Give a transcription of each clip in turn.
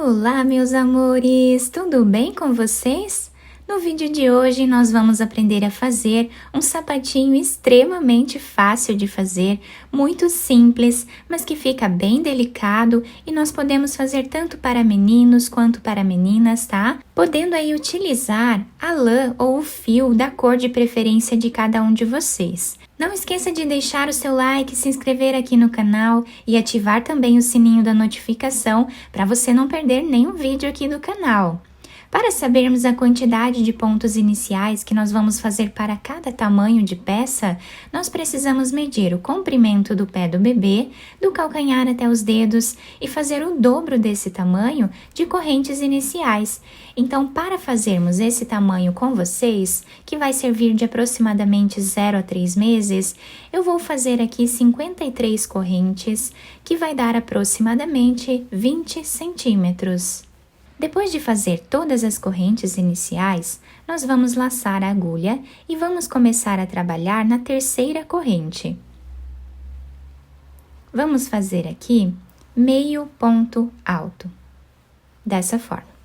Olá, meus amores! Tudo bem com vocês? No vídeo de hoje, nós vamos aprender a fazer um sapatinho extremamente fácil de fazer, muito simples, mas que fica bem delicado e nós podemos fazer tanto para meninos quanto para meninas, tá? Podendo aí utilizar a lã ou o fio da cor de preferência de cada um de vocês. Não esqueça de deixar o seu like, se inscrever aqui no canal e ativar também o sininho da notificação para você não perder nenhum vídeo aqui do canal. Para sabermos a quantidade de pontos iniciais que nós vamos fazer para cada tamanho de peça, nós precisamos medir o comprimento do pé do bebê, do calcanhar até os dedos e fazer o dobro desse tamanho de correntes iniciais. Então, para fazermos esse tamanho com vocês, que vai servir de aproximadamente 0 a 3 meses, eu vou fazer aqui 53 correntes, que vai dar aproximadamente 20 centímetros. Depois de fazer todas as correntes iniciais, nós vamos laçar a agulha e vamos começar a trabalhar na terceira corrente. Vamos fazer aqui meio ponto alto, dessa forma.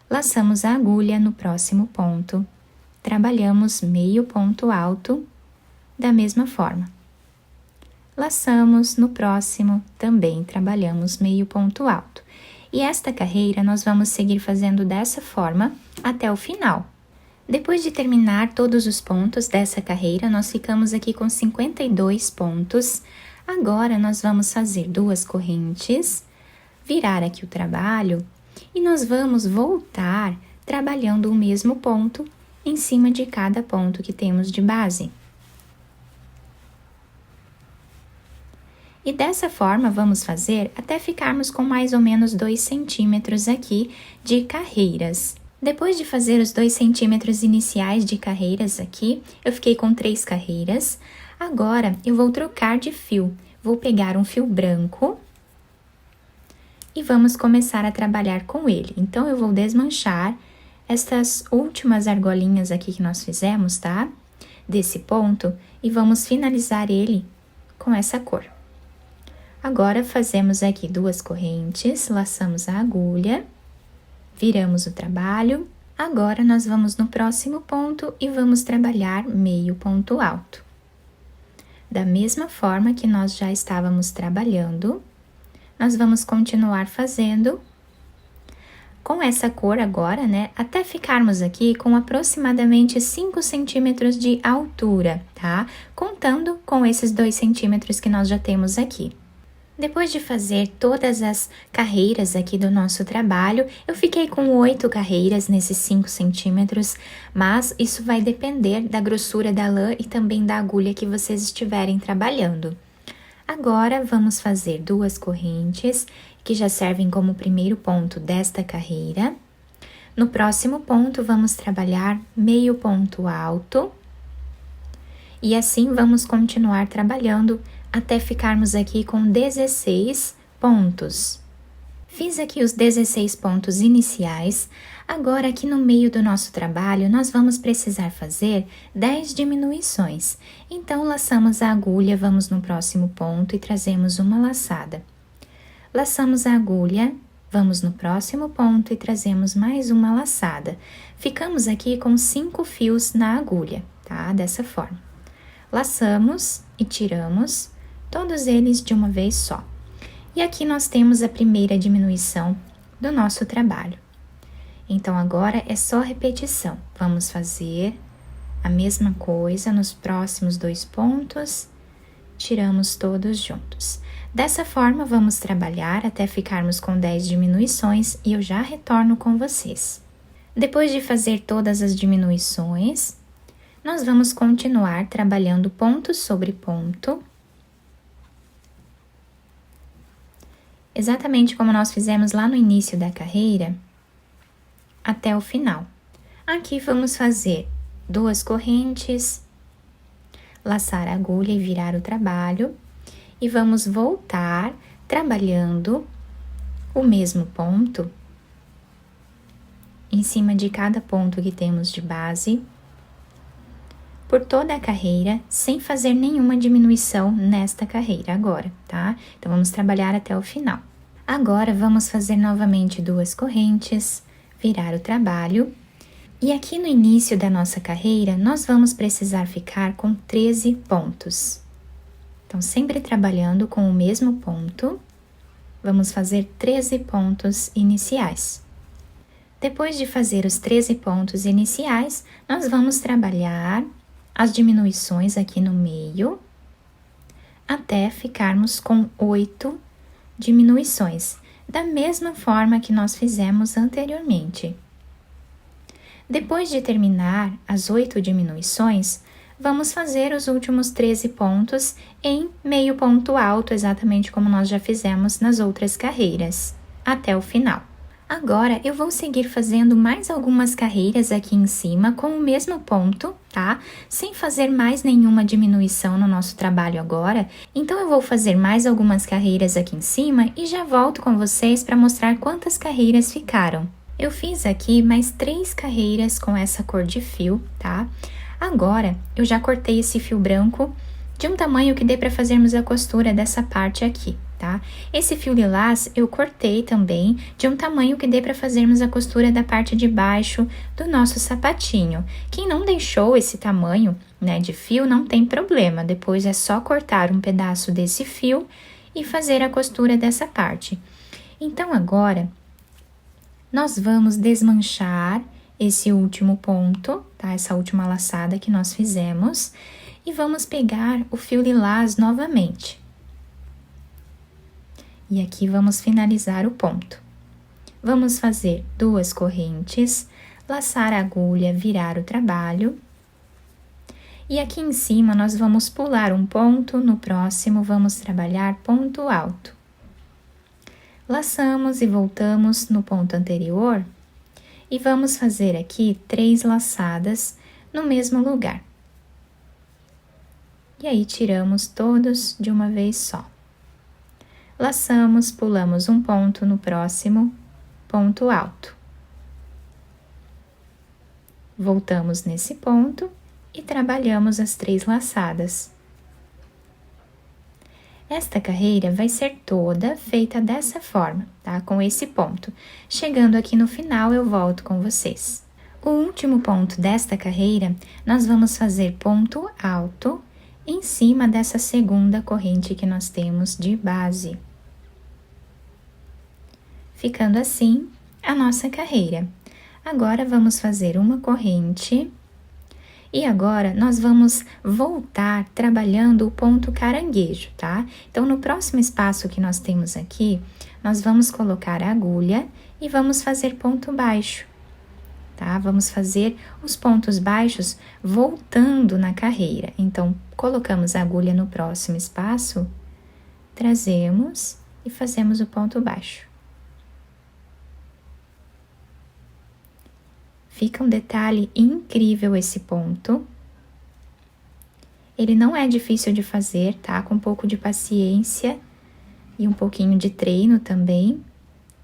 Laçamos a agulha no próximo ponto, trabalhamos meio ponto alto, da mesma forma. Laçamos no próximo, também trabalhamos meio ponto alto. E esta carreira nós vamos seguir fazendo dessa forma até o final. Depois de terminar todos os pontos dessa carreira, nós ficamos aqui com 52 pontos. Agora, nós vamos fazer duas correntes, virar aqui o trabalho e nós vamos voltar trabalhando o mesmo ponto em cima de cada ponto que temos de base. E dessa forma, vamos fazer até ficarmos com mais ou menos 2 centímetros aqui de carreiras. Depois de fazer os 2 centímetros iniciais de carreiras aqui, eu fiquei com 3 carreiras. Agora, eu vou trocar de fio. Vou pegar um fio branco e vamos começar a trabalhar com ele. Então, eu vou desmanchar estas últimas argolinhas aqui que nós fizemos, tá? Desse ponto, e vamos finalizar ele com essa cor. Agora, fazemos aqui duas correntes, laçamos a agulha, viramos o trabalho. Agora, nós vamos no próximo ponto e vamos trabalhar meio ponto alto. Da mesma forma que nós já estávamos trabalhando, nós vamos continuar fazendo com essa cor agora, né? Até ficarmos aqui com aproximadamente 5 centímetros de altura, tá? Contando com esses 2 centímetros que nós já temos aqui. Depois de fazer todas as carreiras aqui do nosso trabalho, eu fiquei com 8 carreiras nesses 5 centímetros, mas isso vai depender da grossura da lã e também da agulha que vocês estiverem trabalhando. Agora, vamos fazer duas correntes, que já servem como primeiro ponto desta carreira. No próximo ponto, vamos trabalhar meio ponto alto. E assim, vamos continuar trabalhando até ficarmos aqui com 16 pontos. Fiz aqui os 16 pontos iniciais. Agora, aqui no meio do nosso trabalho, nós vamos precisar fazer 10 diminuições. Então, laçamos a agulha, vamos no próximo ponto e trazemos uma laçada. Laçamos a agulha, vamos no próximo ponto e trazemos mais uma laçada. Ficamos aqui com 5 fios na agulha, tá? Dessa forma. Laçamos e tiramos todos eles de uma vez só. E aqui nós temos a primeira diminuição do nosso trabalho. Então, agora é só repetição. Vamos fazer a mesma coisa nos próximos 2 pontos, tiramos todos juntos. Dessa forma, vamos trabalhar até ficarmos com 10 diminuições e eu já retorno com vocês. Depois de fazer todas as diminuições, nós vamos continuar trabalhando ponto sobre ponto, exatamente como nós fizemos lá no início da carreira, até o final. Aqui vamos fazer duas correntes, laçar a agulha e virar o trabalho, e vamos voltar trabalhando o mesmo ponto em cima de cada ponto que temos de base, por toda a carreira, sem fazer nenhuma diminuição nesta carreira agora, tá? Então, vamos trabalhar até o final. Agora, vamos fazer novamente 2 correntes, virar o trabalho. E aqui no início da nossa carreira, nós vamos precisar ficar com 13 pontos. Então, sempre trabalhando com o mesmo ponto, vamos fazer 13 pontos iniciais. Depois de fazer os 13 pontos iniciais, nós vamos trabalhar as diminuições aqui no meio, até ficarmos com 8 diminuições, da mesma forma que nós fizemos anteriormente. Depois de terminar as 8 diminuições, vamos fazer os últimos 13 pontos em meio ponto alto, exatamente como nós já fizemos nas outras carreiras, até o final. Agora, eu vou seguir fazendo mais algumas carreiras aqui em cima com o mesmo ponto, tá? Sem fazer mais nenhuma diminuição no nosso trabalho agora. Então, eu vou fazer mais algumas carreiras aqui em cima e já volto com vocês para mostrar quantas carreiras ficaram. Eu fiz aqui mais 3 carreiras com essa cor de fio, tá? Agora, eu já cortei esse fio branco de um tamanho que dê para fazermos a costura dessa parte aqui, tá? Esse fio lilás eu cortei também de um tamanho que dê para fazermos a costura da parte de baixo do nosso sapatinho. Quem não deixou esse tamanho, né, de fio, não tem problema. Depois é só cortar um pedaço desse fio e fazer a costura dessa parte. Então, agora, nós vamos desmanchar esse último ponto, tá? Essa última laçada que nós fizemos. E vamos pegar o fio lilás novamente. E aqui vamos finalizar o ponto. Vamos fazer 2 correntes, laçar a agulha, virar o trabalho. E aqui em cima nós vamos pular um ponto, no próximo vamos trabalhar ponto alto. Laçamos e voltamos no ponto anterior e vamos fazer aqui 3 laçadas no mesmo lugar. E aí, tiramos todos de uma vez só. Laçamos, pulamos um ponto no próximo ponto alto. Voltamos nesse ponto e trabalhamos as 3 laçadas. Esta carreira vai ser toda feita dessa forma, tá? Com esse ponto. Chegando aqui no final, eu volto com vocês. O último ponto desta carreira, nós vamos fazer ponto alto em cima dessa segunda corrente que nós temos de base. Ficando assim a nossa carreira. Agora, vamos fazer uma corrente e agora nós vamos voltar trabalhando o ponto caranguejo, tá? Então, no próximo espaço que nós temos aqui, nós vamos colocar a agulha e vamos fazer ponto baixo, tá? Vamos fazer os pontos baixos voltando na carreira. Então, colocamos a agulha no próximo espaço, trazemos e fazemos o ponto baixo. Fica um detalhe incrível esse ponto. Ele não é difícil de fazer, tá? Com um pouco de paciência e um pouquinho de treino também,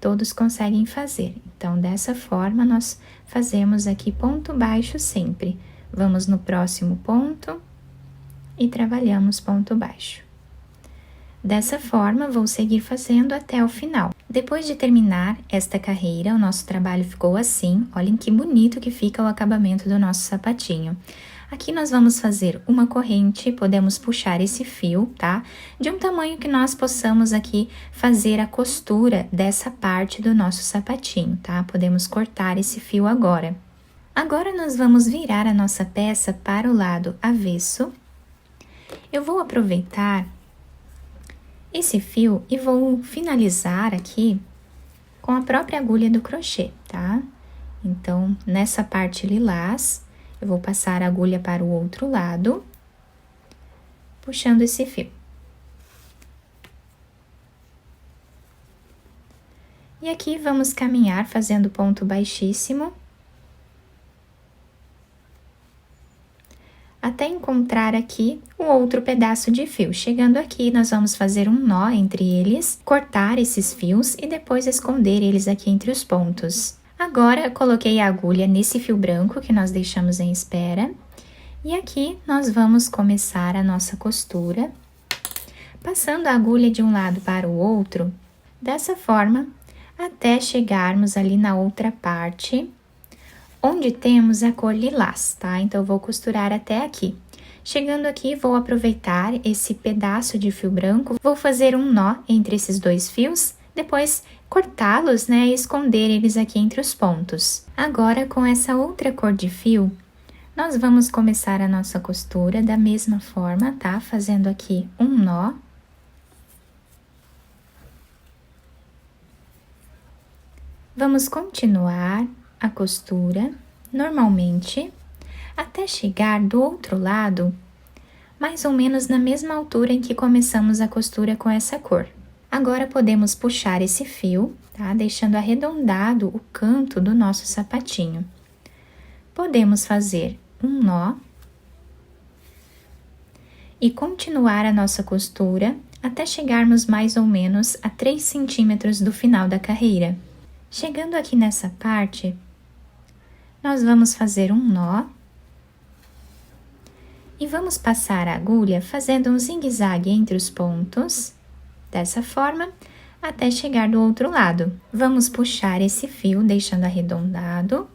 todos conseguem fazer. Então, dessa forma, nós fazemos aqui ponto baixo sempre. Vamos no próximo ponto e trabalhamos ponto baixo. Dessa forma, vou seguir fazendo até o final. Depois de terminar esta carreira, o nosso trabalho ficou assim. Olhem que bonito que fica o acabamento do nosso sapatinho. Aqui nós vamos fazer uma corrente, podemos puxar esse fio, tá? De um tamanho que nós possamos aqui fazer a costura dessa parte do nosso sapatinho, tá? Podemos cortar esse fio agora. Agora, nós vamos virar a nossa peça para o lado avesso. Eu vou aproveitar esse fio e vou finalizar aqui com a própria agulha do crochê, tá? Então, nessa parte lilás, eu vou passar a agulha para o outro lado, puxando esse fio. E aqui vamos caminhar fazendo ponto baixíssimo, até encontrar aqui o outro pedaço de fio. Chegando aqui, nós vamos fazer um nó entre eles, cortar esses fios e depois esconder eles aqui entre os pontos. Agora, eu coloquei a agulha nesse fio branco que nós deixamos em espera. E aqui, nós vamos começar a nossa costura, passando a agulha de um lado para o outro, dessa forma, até chegarmos ali na outra parte, onde temos a cor lilás, tá? Então, eu vou costurar até aqui. Chegando aqui, vou aproveitar esse pedaço de fio branco, vou fazer um nó entre esses dois fios, depois cortá-los, né, e esconder eles aqui entre os pontos. Agora, com essa outra cor de fio, nós vamos começar a nossa costura da mesma forma, tá? Fazendo aqui um nó. Vamos continuar a costura normalmente, até chegar do outro lado, mais ou menos na mesma altura em que começamos a costura com essa cor. Agora, podemos puxar esse fio, tá? Deixando arredondado o canto do nosso sapatinho. Podemos fazer um nó e continuar a nossa costura até chegarmos mais ou menos a 3 centímetros do final da carreira. Chegando aqui nessa parte, nós vamos fazer um nó e vamos passar a agulha fazendo um zigue-zague entre os pontos, dessa forma, até chegar do outro lado. Vamos puxar esse fio, deixando arredondado.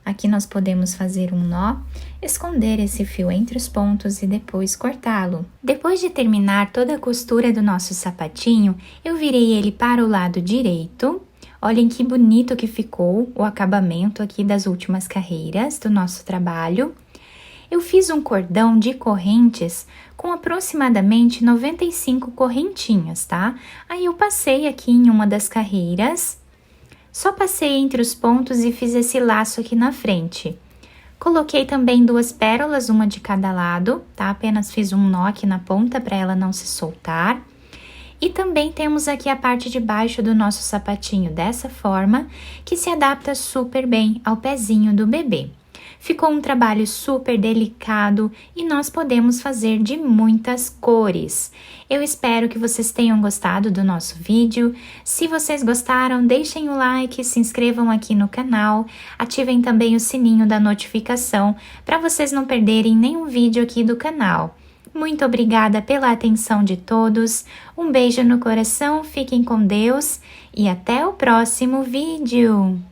Aqui nós podemos fazer um nó, esconder esse fio entre os pontos e depois cortá-lo. Depois de terminar toda a costura do nosso sapatinho, eu virei ele para o lado direito. Olhem que bonito que ficou o acabamento aqui das últimas carreiras do nosso trabalho. Eu fiz um cordão de correntes com aproximadamente 95 correntinhas, tá? Aí eu passei aqui em uma das carreiras, só passei entre os pontos e fiz esse laço aqui na frente. Coloquei também 2 pérolas, uma de cada lado, tá? Apenas fiz um nó aqui na ponta para ela não se soltar. E também temos aqui a parte de baixo do nosso sapatinho, dessa forma, que se adapta super bem ao pezinho do bebê. Ficou um trabalho super delicado e nós podemos fazer de muitas cores. Eu espero que vocês tenham gostado do nosso vídeo. Se vocês gostaram, deixem o like, se inscrevam aqui no canal, ativem também o sininho da notificação para vocês não perderem nenhum vídeo aqui do canal. Muito obrigada pela atenção de todos, um beijo no coração, fiquem com Deus e até o próximo vídeo!